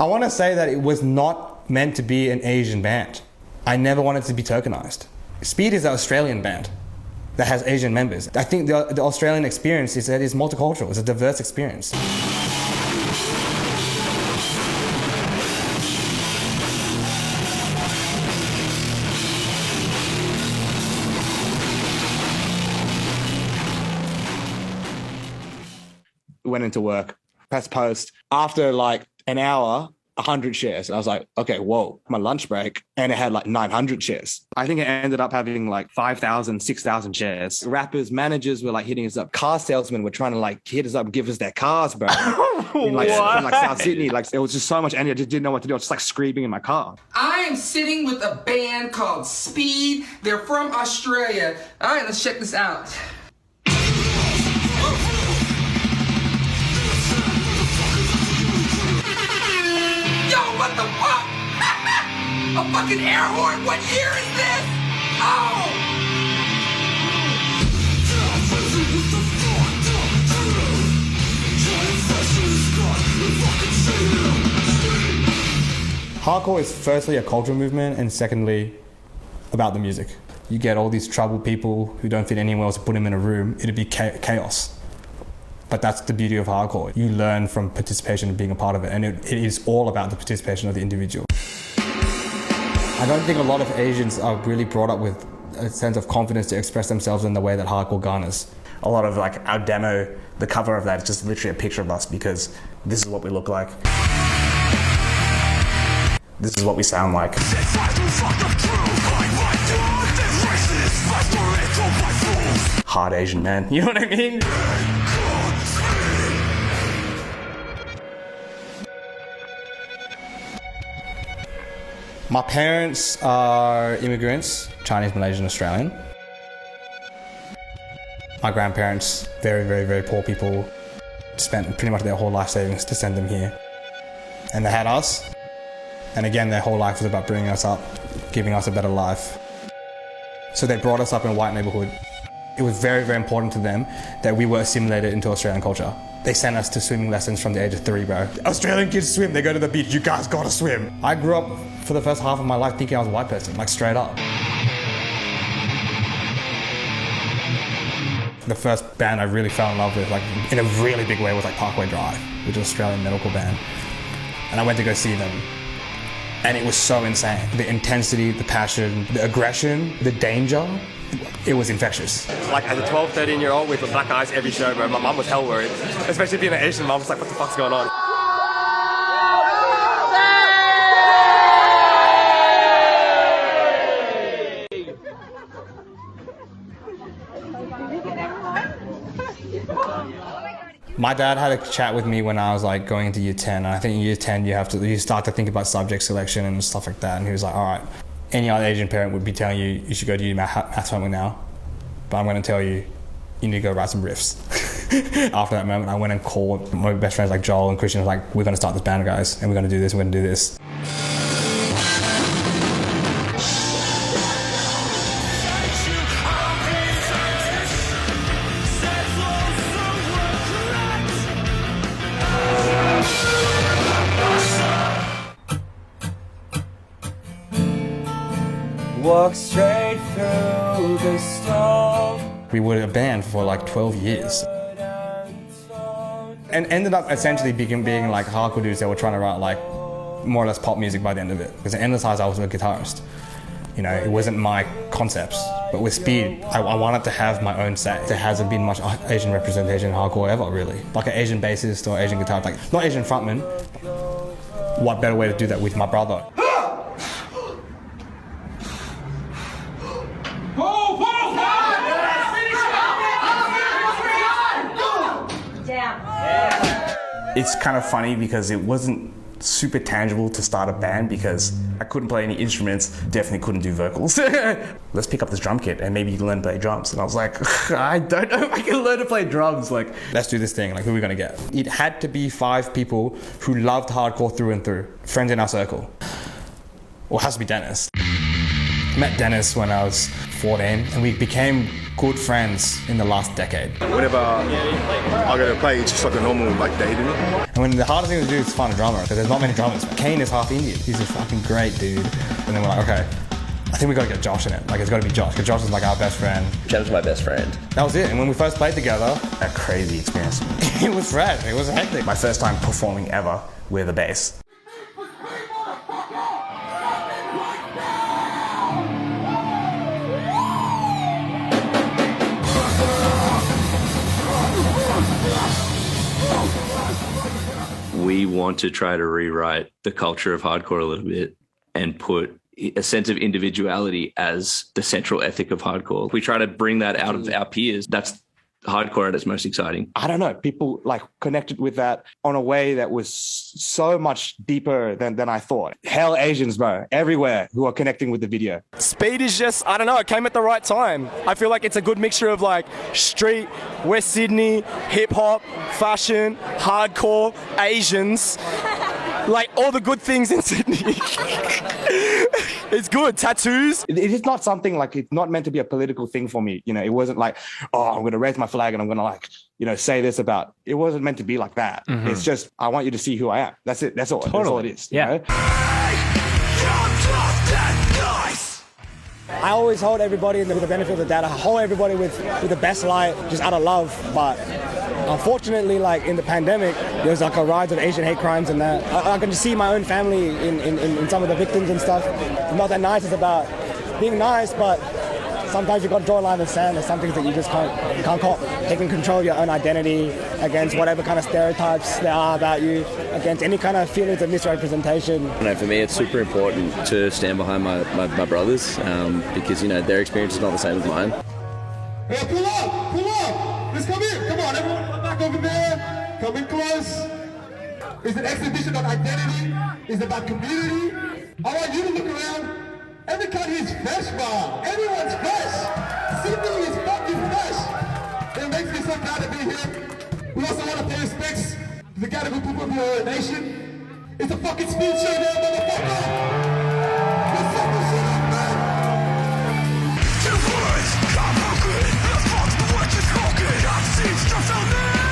I want to say that it was not meant to be an Asian band. I never wanted to be tokenized. Speed is an Australian band that has Asian members. I think the Australian experience is that it's multicultural. It's a diverse experience. Went into work, pressed post. After like an hour, 100 shares. And I was like, okay, whoa, my lunch break. And it had like 900 shares. I think it ended up having like 5,000, 6,000 shares. Rappers, managers were like hitting us up. Car salesmen were trying to like hit us up and give us their cars, bro. From like South Sydney. Like it was just so much energy. I just didn't know what to do. I was just like screaming in my car. I am sitting with a band called Speed. They're from Australia. All right, let's check this out. What the fuck? A fucking air horn? What year is this? Oh! Hardcore is firstly a cultural movement and secondly about the music. You get all these troubled people who don't fit anywhere else, put them in a room, it'd be chaos. But that's the beauty of hardcore. You learn from participation and being a part of it, and it is all about the participation of the individual. I don't think a lot of Asians are really brought up with a sense of confidence to express themselves in the way that hardcore garners. A lot of like our demo, the cover of that is just literally a picture of us because this is what we look like. This is what we sound like. Hard Asian man, you know what I mean? My parents are immigrants, Chinese, Malaysian, Australian. My grandparents, very, very, very poor people, spent pretty much their whole life savings to send them here. And they had us. And again, their whole life was about bringing us up, giving us a better life. So they brought us up in a white neighborhood. It was very, very important to them that we were assimilated into Australian culture. They sent us to swimming lessons from the age of 3, bro. Australian kids swim, they go to the beach, you guys gotta swim. I grew up for the first half of my life thinking I was a white person, like straight up. The first band I really fell in love with, like in a really big way, was like Parkway Drive, which is an Australian metalcore band. And I went to go see them. And it was so insane. The intensity, the passion, the aggression, the danger, it was infectious. Like as a 12, 13-year-old with black eyes every show, bro, my mum was hell worried. Especially being an Asian mum, was like, what the fuck's going on? My dad had a chat with me when I was like going into year 10. And I think in year 10 you start to think about subject selection and stuff like that. And he was like, all right, any other Asian parent would be telling you you should go do your maths homework now. But I'm going to tell you, you need to go write some riffs. After that moment, I went and called my best friends like Joel and Christian. I was like, we're going to start this band, guys, and we're going to do this, we're going to do this. Walk straight through the storm. We were a band for like 12 years. And ended up essentially being like hardcore dudes that were trying to write like more or less pop music by the end of it. Because at the end of the time I was a guitarist. You know, it wasn't my concepts. But with Speed, I wanted to have my own say. There hasn't been much Asian representation in hardcore ever, really. Like an Asian bassist or Asian guitarist, like not Asian frontman. What better way to do that with my brother? It's kind of funny because it wasn't super tangible to start a band because I couldn't play any instruments, definitely couldn't do vocals. Let's pick up this drum kit and maybe you can learn to play drums. And I was like, I don't know if I can learn to play drums. Like, let's do this thing. Like, who are we gonna get? It had to be 5 people who loved hardcore through and through. Friends in our circle. Well, it has to be Dennis. I met Dennis when I was 14 and we became good friends in the last decade. Whenever I go to play, it's just like a normal like day to me. And when the hardest thing to do is find a drummer, because there's not many drummers. Kane is half Indian. He's a fucking great dude. And then we're like, okay, I think we got to get Josh in it. Like, it's got to be Josh, because Josh is like our best friend. Jem's my best friend. That was it. And when we first played together, A crazy experience. it was fresh. It was hectic. My first time performing ever with a bass. We want to try to rewrite the culture of hardcore a little bit and put a sense of individuality as the central ethic of hardcore. We try to bring that out of our peers. That's hardcore at its most exciting. I don't know, people like connected with that on a way that was so much deeper than I thought. Hell, Asians, bro, everywhere who are connecting with the video. Speed is just, I don't know, it came at the right time. I feel like it's a good mixture of like street, West Sydney, hip hop, fashion, hardcore, Asians, like all the good things in Sydney. It's good. Tattoos. It is not something like, it's not meant to be a political thing for me. You know, it wasn't like, oh, I'm going to raise my flag and I'm going to like, you know, say this about, it wasn't meant to be like that. It's just, I want you to see who I am. That's it. That's all. That's all it is. Yeah. You know? I always hold everybody with the benefit of the doubt. I hold everybody with the best light, just out of love. But unfortunately, like in the pandemic, there's like a rise of Asian hate crimes and that. I can just see my own family in some of the victims and stuff. Not that nice is about being nice, but sometimes you've got to draw a line in the sand. There's some things that you just can't cop. Taking control of your own identity against whatever kind of stereotypes there are about you, against any kind of feelings of misrepresentation. You know, for me, it's super important to stand behind my brothers because, you know, their experience is not the same as mine. Hey, pull up! Let's come in. Come on, everyone, back over there. Come in close. It's an exhibition of identity. It's about community. I want you to look around. Every country is fresh, bro. Everyone's fresh. Sydney is fucking fresh. It makes me so proud to be here. We also want to pay respects to the Gadigal people of your nation. It's a fucking speed show there, motherfucker. Let's fuck this shit up, man. Two words, I'm broken. Let's fuck the words you're spoken. I've seen stuff out there.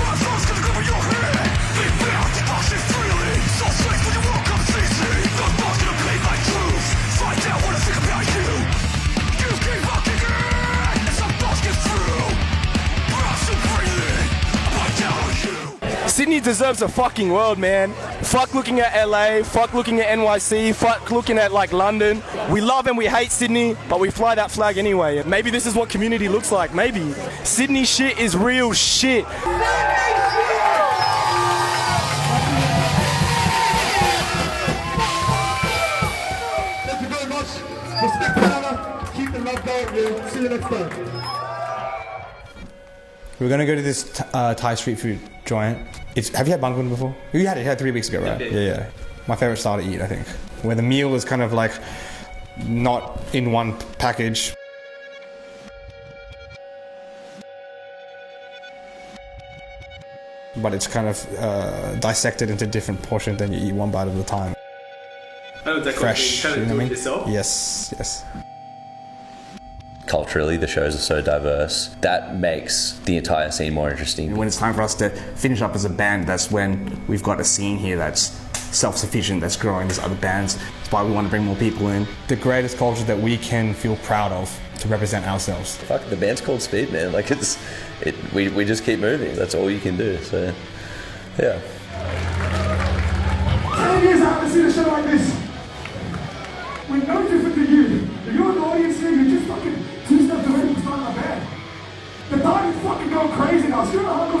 My thoughts gonna cover your head. Be bound to function freely. So safe when you walk up easy. The boss gonna play my truth. Find out what I think about you. You keep fucking it. And some thoughts get through. But I'm still breathing. I'm down on you. Sydney deserves a fucking world, man. Fuck looking at LA, fuck looking at NYC, fuck looking at like London. We love and we hate Sydney, but we fly that flag anyway. Maybe this is what community looks like, maybe. Sydney shit is real shit. Thank you very much. Respect one another. Keep the love going, man. See you next time. We're going to go to this Thai street food joint. Have you had bangkun before? You had it 3 weeks ago, right? Yeah. My favorite style to eat, I think. Where the meal is kind of like not in one package. But it's kind of dissected into different portions, then you eat one bite at a time. Oh, it's fresh, kind of you know what I mean? Yourself? Yes. Culturally, the shows are so diverse. That makes the entire scene more interesting. When it's time for us to finish up as a band, that's when we've got a scene here that's self-sufficient, that's growing. There's other bands. That's why we want to bring more people in. The greatest culture that we can feel proud of to represent ourselves. Fuck, the band's called Speed, man. Like we just keep moving. That's all you can do. So, yeah. 10 years I haven't seen a show like this. We're no different to you. If you're an audience here, you're just fucking 2 steps away from starting a band. The dog is fucking going crazy now. Stereotypes